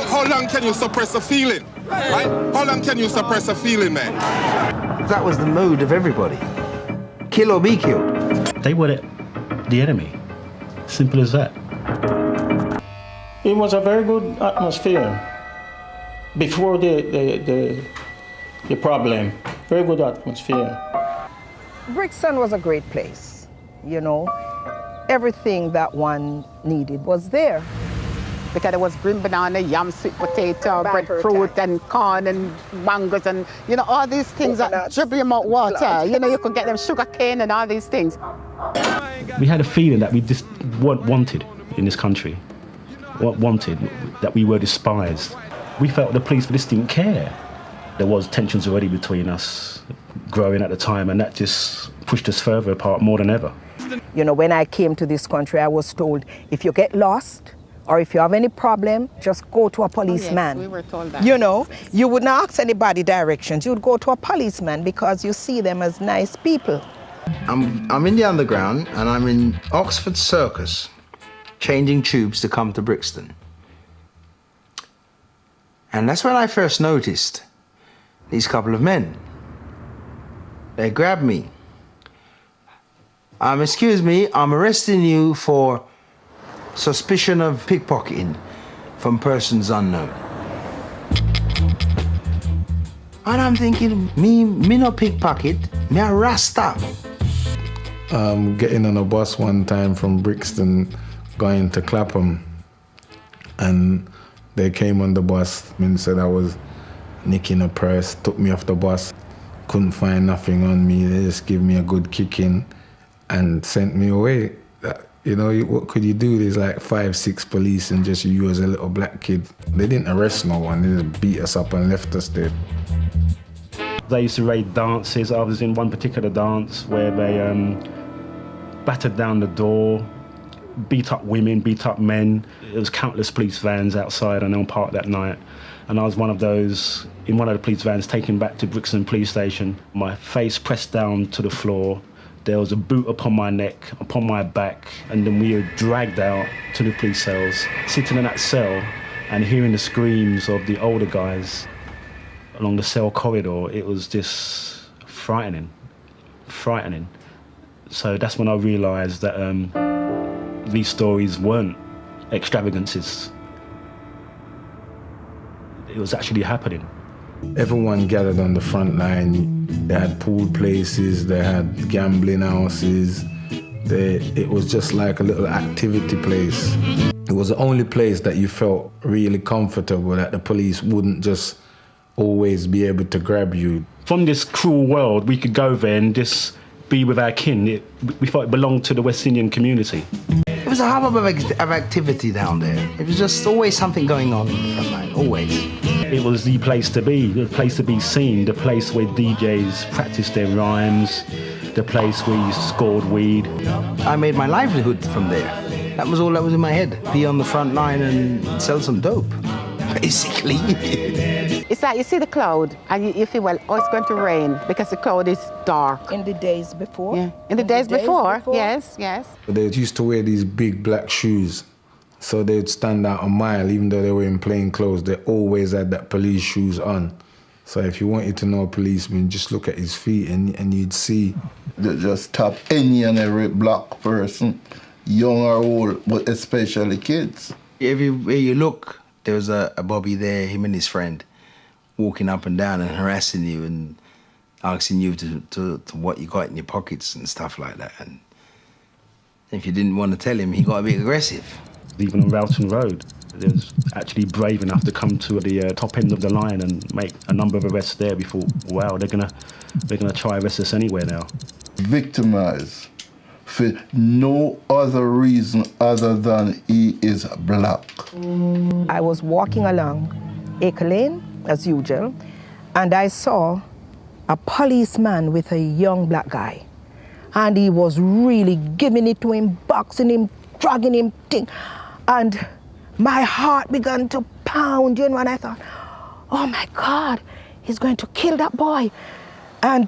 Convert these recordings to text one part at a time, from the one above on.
how long can you suppress a feeling? Right? How long can you suppress a feeling, man? That was the mood of everybody. Kill or be killed. They were the enemy. Simple as that. It was a very good atmosphere before the problem. Very good atmosphere. Brixton was a great place, you know. Everything that one needed was there. Because there was green banana, yam, sweet potato, breadfruit, and corn, and mangoes, and, you know, all these things that dribble them out water. You know, you could get them sugar cane and all these things. We had a feeling that we just weren't wanted in this country. Weren't wanted, that we were despised. We felt the police just didn't care. There was tensions already between us growing at the time, and that just pushed us further apart more than ever. You know, when I came to this country, I was told, if you get lost, or if you have any problem, just go to a policeman. Oh, yes, we were told that. You know, you wouldn't ask anybody directions. You would go to a policeman because you see them as nice people. I'm in the underground and I'm in Oxford Circus, changing tubes to come to Brixton. And that's when I first noticed these couple of men. They grabbed me. Excuse me, I'm arresting you for suspicion of pickpocketing from persons unknown. And I'm thinking, me no pickpocket, me a Rasta. Getting on a bus one time from Brixton, going to Clapham, and they came on the bus and said I was nicking a purse, took me off the bus, couldn't find nothing on me, they just gave me a good kicking and sent me away. You know, what could you do? There's like 5, 6 police and just you as a little black kid. They didn't arrest no one, they just beat us up and left us there. They used to raid dances. I was in one particular dance where they battered down the door, beat up women, beat up men. There was countless police vans outside on Elm Park that night. And I was one of those, in one of the police vans taken back to Brixton Police Station. My face pressed down to the floor. There was a boot upon my neck, upon my back, and then we were dragged out to the police cells. Sitting in that cell and hearing the screams of the older guys along the cell corridor, it was just frightening, frightening. So that's when I realised that these stories weren't extravagances. It was actually happening. Everyone gathered on the front line. They had pool places, they had gambling houses. It was just like a little activity place. It was the only place that you felt really comfortable, that the police wouldn't just always be able to grab you. From this cruel world, we could go there and just be with our kin. We thought it belonged to the West Indian community. It was a hub of activity down there. It was just always something going on in the front line, always. It was the place to be, the place to be seen, the place where DJs practiced their rhymes, the place where you scored weed. I made my livelihood from there. That was all that was in my head. Be on the front line and sell some dope, basically. It's like you see the cloud and you feel, well, oh, it's going to rain because the cloud is dark. In the days before? Yeah. In the days before, yes, yes. They used to wear these big black shoes, so they'd stand out a mile, even though they were in plain clothes. They always had that police shoes on. So if you wanted to know a policeman, just look at his feet and you'd see. They just stop any and every black person, young or old, but especially kids. Everywhere you look, there was a Bobby there, him and his friend, walking up and down and harassing you and asking you to what you got in your pockets and stuff like that. And if you didn't want to tell him, he got a bit aggressive. Even on Rowton Road, they was actually brave enough to come to the top end of the line and make a number of arrests there before, wow, they're gonna try arrest us anywhere now. Victimized for no other reason other than he is black. I was walking along Acre Lane, as usual, and I saw a policeman with a young black guy. And he was really giving it to him, boxing him, dragging him, and my heart began to pound, you know, and I thought, oh my God, he's going to kill that boy. And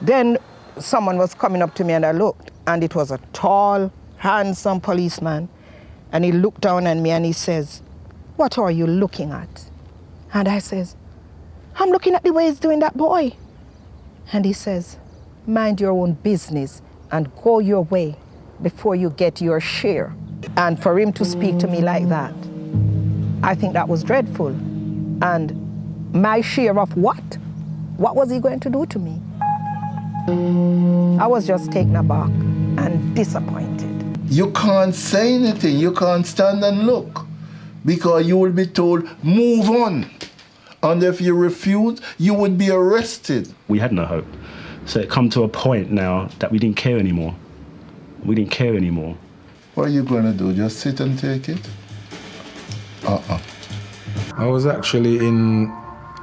then someone was coming up to me and I looked, and it was a tall, handsome policeman. And he looked down at me and he says, what are you looking at? And I says, I'm looking at the way he's doing that boy. And he says, mind your own business and go your way before you get your share. And for him to speak to me like that, I think that was dreadful. And my share of what? What was he going to do to me? I was just taken aback and disappointed. You can't say anything. You can't stand and look because you will be told, move on. And if you refuse, you would be arrested. We had no hope. So it come to a point now that we didn't care anymore. We didn't care anymore. What are you going to do? Just sit and take it? I was actually in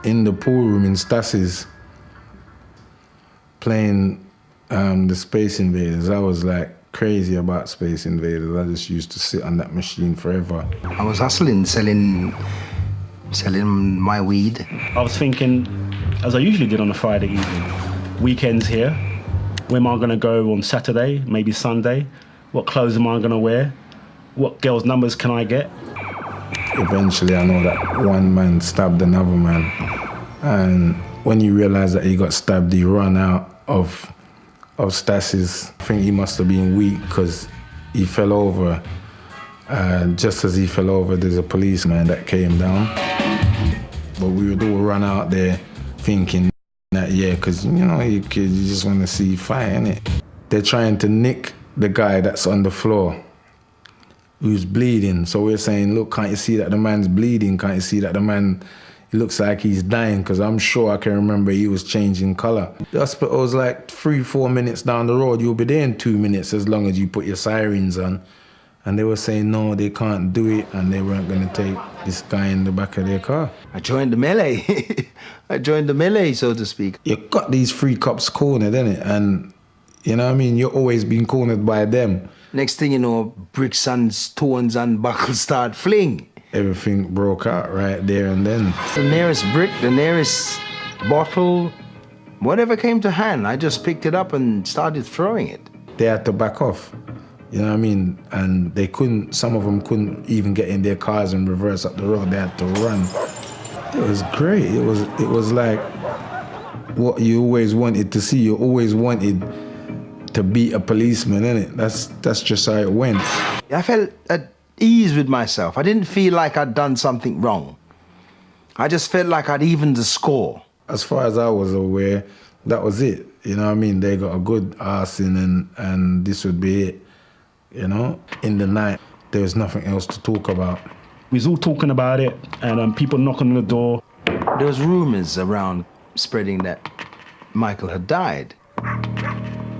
the pool room in Stass's playing the Space Invaders. I was like crazy about Space Invaders. I just used to sit on that machine forever. I was hustling, selling my weed. I was thinking, as I usually did on a Friday evening, weekends here, where am I going to go on Saturday, maybe Sunday? What clothes am I going to wear? What girls' numbers can I get? Eventually, I know that one man stabbed another man. And when you realize that he got stabbed, he ran out of Stass's. I think he must have been weak because he fell over. Just as he fell over, there's a policeman that came down. But we would all run out there thinking that, yeah, because, you know, you just want to see fight, innit? They're trying to nick the guy that's on the floor who's bleeding. So we're saying, look, can't you see that the man's bleeding? Can't you see that the man, it looks like he's dying? Because I'm sure I can remember he was changing color. The hospital was like 3-4 minutes down the road. You'll be there in 2 minutes as long as you put your sirens on. And they were saying, no, they can't do it, and they weren't going to take this guy in the back of their car. I joined the melee. I joined the melee, so to speak. You got these three cops cornered, innit? And, you know what I mean, you're always being cornered by them. Next thing you know, bricks and stones and buckles start fling. Everything broke out right there and then. The nearest brick, the nearest bottle, whatever came to hand, I just picked it up and started throwing it. They had to back off. You know what I mean? And they couldn't, some of them couldn't even get in their cars and reverse up the road. They had to run. It was great. It was like what you always wanted to see. You always wanted to be a policeman, innit? That's just how it went. I felt at ease with myself. I didn't feel like I'd done something wrong. I just felt like I'd evened the score. As far as I was aware, that was it. You know what I mean? They got a good arse in and this would be it. You know, in the night, there was nothing else to talk about. We was all talking about it, and people knocking on the door. There was rumors around spreading that Michael had died.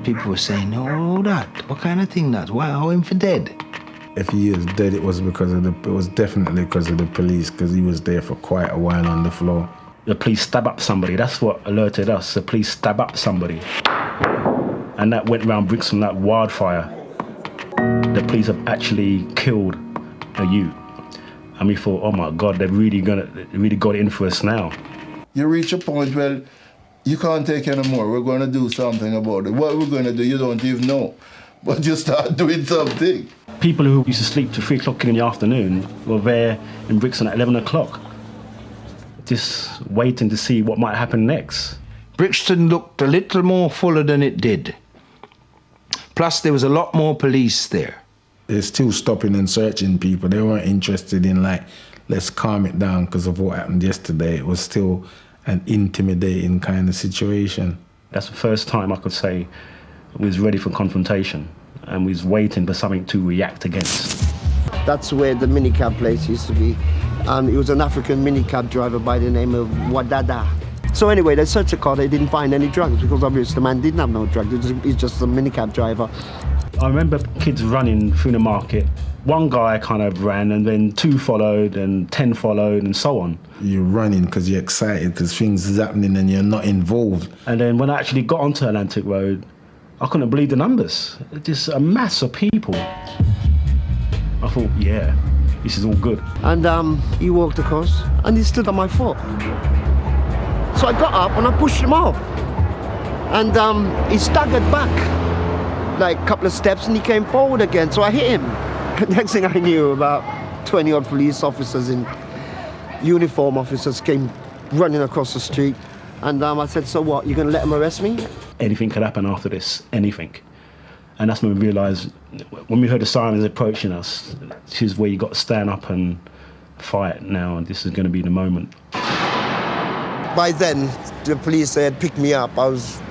People were saying, oh, that, what kind of thing that? Why, how him for dead? If he is dead, it was definitely because of the police, because he was there for quite a while on the floor. The police stab up somebody, that's what alerted us. The police stab up somebody. And that went around Brixton like wildfire. The police have actually killed a youth. And we thought, oh my God, they really got it in for us now. You reach a point where you can't take anymore. We're going to do something about it. What we're going to do, you don't even know. But you start doing something. People who used to sleep till 3 o'clock in the afternoon were there in Brixton at 11 o'clock, just waiting to see what might happen next. Brixton looked a little more fuller than it did. Plus, there was a lot more police there. They're still stopping and searching people. They weren't interested in, like, let's calm it down because of what happened yesterday. It was still an intimidating kind of situation. That's the first time I could say we was ready for confrontation and we was waiting for something to react against. That's where the minicab place used to be. It was an African minicab driver by the name of Wadada. So anyway, they searched the car, they didn't find any drugs because obviously the man didn't have no drugs, he's just a minicab driver. I remember kids running through the market. One guy kind of ran and then 2 followed and 10 followed and so on. You're running because you're excited because things is happening and you're not involved. And then when I actually got onto Atlantic Road, I couldn't believe the numbers. Just a mass of people. I thought, yeah, this is all good. And he walked across and he stood on my foot. So I got up and I pushed him off. And he staggered back like a couple of steps and he came forward again. So I hit him. Next thing I knew, about 20 odd police officers in uniform officers came running across the street, and I said, so what, you're going to let them arrest me? Anything could happen after this, anything. And that's when we realised, when we heard the sirens approaching us, this is where you got to stand up and fight now, and this is going to be the moment. By then, the police had picked me up. I was,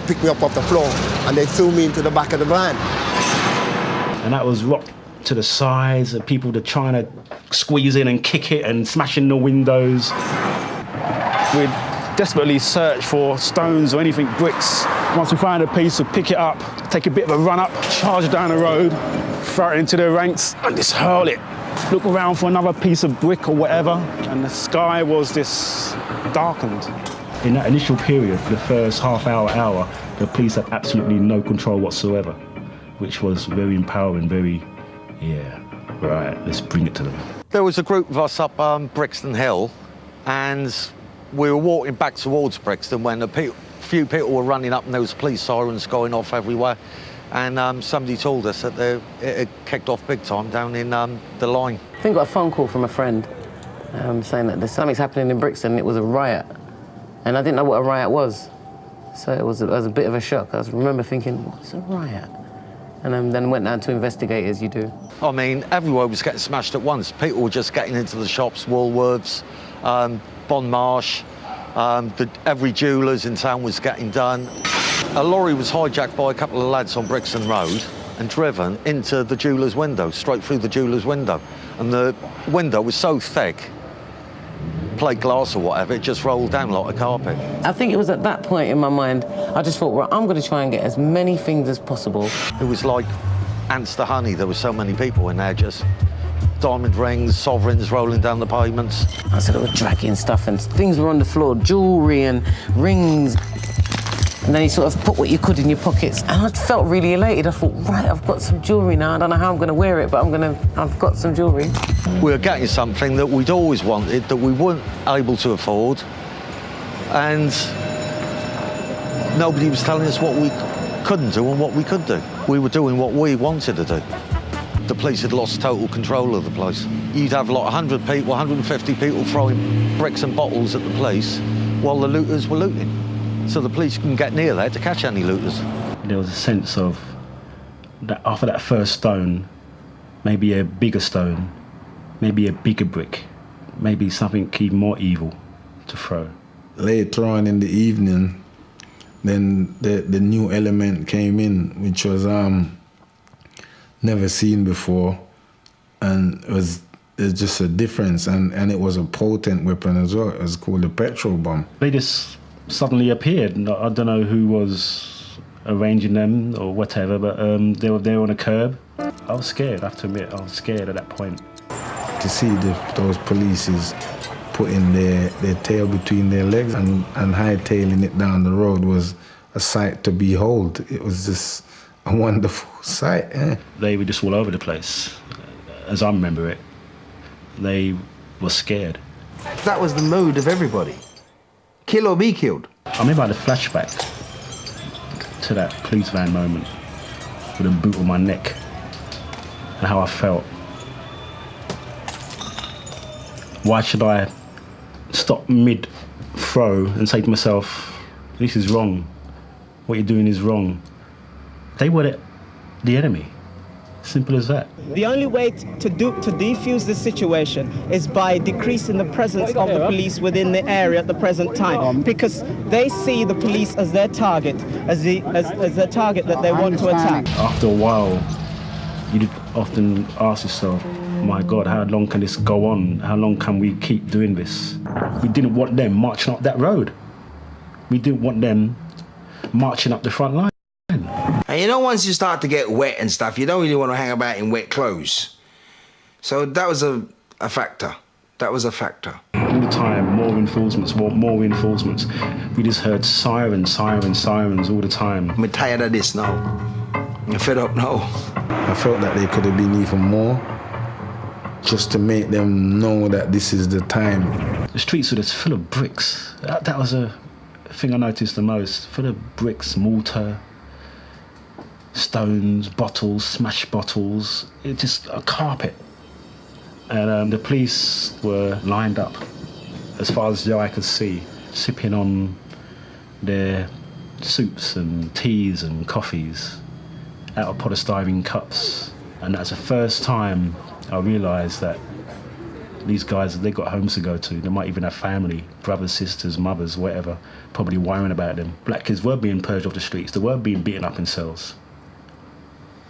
picked me up off the floor, and they threw me into the back of the van. And that was rocked to the sides, and people were trying to squeeze in and kick it and smashing the windows. We'd desperately search for stones or anything, bricks. Once we find a piece, we'd pick it up, take a bit of a run up, charge down the road, throw it into their ranks, and just hurl it. Look around for another piece of brick or whatever, and the sky was just darkened. In that initial period, for the first half hour, the police had absolutely no control whatsoever, which was very empowering, very, right, let's bring it to them. There was a group of us up Brixton Hill, and we were walking back towards Brixton when a few people were running up and there was police sirens going off everywhere. And somebody told us that it had kicked off big time down in the line. I think I got a phone call from a friend saying that there's something's happening in Brixton. It was a riot, and I didn't know what a riot was, so it was a bit of a shock. I remember thinking, what's a riot? And then went down to investigate, as you do. I mean, everywhere was getting smashed at once. People were just getting into the shops, Woolworths, Bon Marsh, every jeweller's in town was getting done. A lorry was hijacked by a couple of lads on Brixton Road and driven into the jeweller's window, straight through the jeweller's window. And the window was so thick, plate glass or whatever, it just rolled down like a carpet. I think it was at that point in my mind, I just thought, right, I'm going to try and get as many things as possible. It was like ants to honey. There were so many people in there, just diamond rings, sovereigns rolling down the pavements. I sort of dragging stuff and things were on the floor, jewellery and rings. And then you sort of put what you could in your pockets. And I felt really elated. I thought, right, I've got some jewellery now. I don't know how I'm going to wear it, but I've got some jewellery. We were getting something that we'd always wanted, that we weren't able to afford. And nobody was telling us what we couldn't do and what we could do. We were doing what we wanted to do. The police had lost total control of the place. You'd have like 100 people, 150 people throwing bricks and bottles at the police while the looters were looting. So the police couldn't get near there to catch any looters. There was a sense of that after that first stone, maybe a bigger stone, maybe a bigger brick, maybe something even more evil to throw. Later on in the evening, then the new element came in, which was never seen before, and it was just a difference, and it was a potent weapon as well. It was called a petrol bomb. They just suddenly appeared. I don't know who was arranging them or whatever, but they were there on a curb. I was scared, I have to admit. I was scared at that point. To see those polices putting their tail between their legs and hightailing it down the road was a sight to behold. It was just a wonderful sight. They were just all over the place, as I remember it. They were scared. That was the mood of everybody. Kill or be killed. I remember I had a flashback to that police van moment with a boot on my neck and how I felt. Why should I stop mid-throw and say to myself, this is wrong, what you're doing is wrong? They were the enemy. Simple as that. The only way to defuse this situation is by decreasing the presence of the police within the area at the present time, because they see the police as their target, as the target that they want to attack. After a while, you often ask yourself, my God, how long can this go on? How long can we keep doing this? We didn't want them marching up that road. We didn't want them marching up the front line. And you know, once you start to get wet and stuff, you don't really want to hang about in wet clothes. So that was a factor. That was a factor. All the time, more reinforcements, more reinforcements. We just heard sirens all the time. I'm tired of this now. I'm fed up now. I felt that they could have been even more, just to make them know that this is the time. The streets were just full of bricks. That was a thing I noticed the most. Full of bricks, mortar, stones, bottles, smashed bottles. It's just a carpet. And the police were lined up, as far as the eye could see, sipping on their soups and teas and coffees out of polystyrene cups. And that's the first time I realised that these guys, they got homes to go to. They might even have family, brothers, sisters, mothers, whatever, probably worrying about them. Black kids were being purged off the streets. They were being beaten up in cells.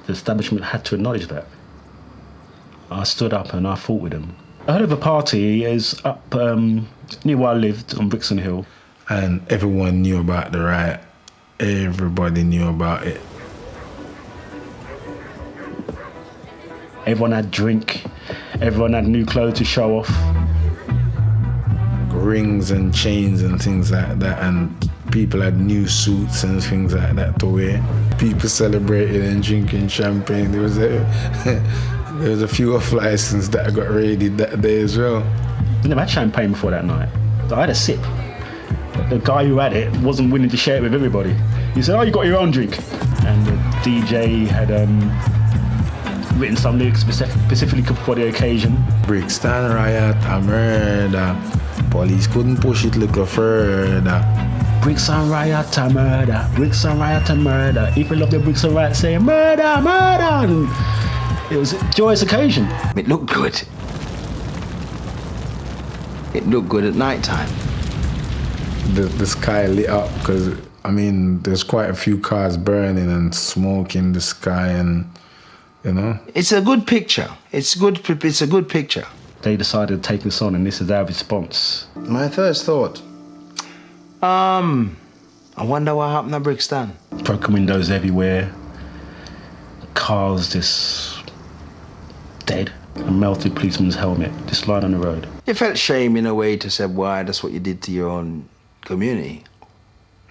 The establishment had to acknowledge that. I stood up and I fought with them. I heard of a party is up near where I lived on Brixton Hill. And everyone knew about the riot. Everybody knew about it. Everyone had drink. Everyone had new clothes to show off. Rings and chains and things like that, and people had new suits and things like that to wear. People celebrated and drinking champagne. There was a few off license that got raided that day as well. I never had champagne before that night. I had a sip. The guy who had it wasn't willing to share it with everybody. He said, "Oh, you got your own drink." And the DJ had written some lyrics specifically for the occasion. Brixton riot, a murder. Police couldn't push it little further. Brixton riot, a murder. Brixton riot, a murder. If you love the Brixton riot, say murder, murder. And it was a joyous occasion. It looked good. It looked good at night time. The sky lit up because, I mean, there's quite a few cars burning and smoke in the sky, and you know. It's a good picture. It's a good picture. They decided to take us on, and this is our response. My first thought, I wonder what happened at Brixton. Broken windows everywhere, cars just dead, a melted policeman's helmet just lying on the road. You felt shame in a way to say, why, that's what you did to your own community.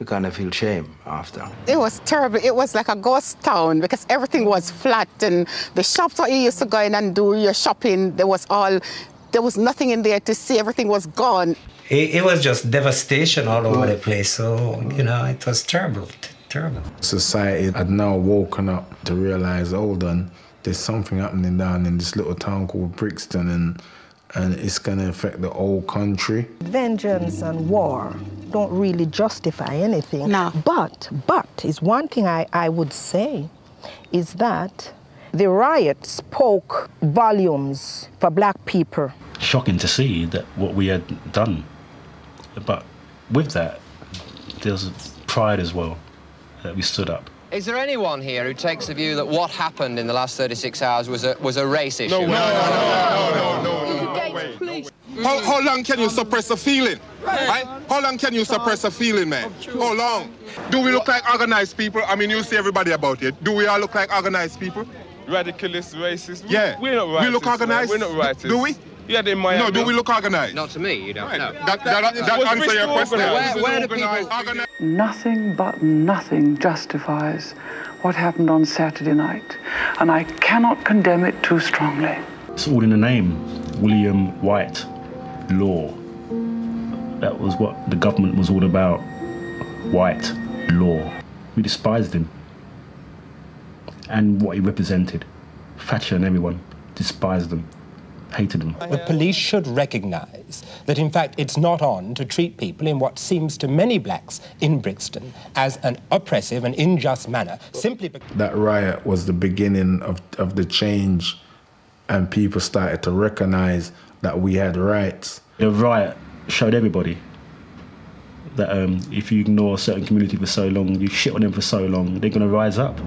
You kind of feel shame after. It was terrible. It was like a ghost town because everything was flat, and the shops where you used to go in and do your shopping, there was nothing in there to see. Everything was gone. It was just devastation all over the place. So, you know, it was terrible, terrible. Society had now woken up to realize, hold on, there's something happening down in this little town called Brixton, and it's going to affect the whole country. Vengeance and war don't really justify anything. No. But is one thing I would say is that the riot spoke volumes for black people. Shocking to see that what we had done. But with that, there's pride as well, that we stood up. Is there anyone here who takes the view that what happened in the last 36 hours was a race issue? No. How long can you suppress a feeling? Right? How long can you suppress a feeling, man? How long? Do we look like organized people? I mean, you see everybody about it. Do we all look like organized people? Radicalist, racist. Yeah. We're not righteous. We look organized? Man. We're not righteous. Do we? Yeah, in Miami. No, do we look organized? Not to me, you don't know. That answer your question. Where do people... Nothing but nothing justifies what happened on Saturday night, and I cannot condemn it too strongly. It's all in the name, William White law. That was what the government was all about, white law. We despised him and what he represented. Thatcher and everyone despised them, hated them. The police should recognise that, in fact, it's not on to treat people in what seems to many blacks in Brixton as an oppressive and unjust manner, simply because... That riot was the beginning of the change, and people started to recognise that we had rights. The riot showed everybody that if you ignore a certain community for so long, you shit on them for so long, they're going to rise up.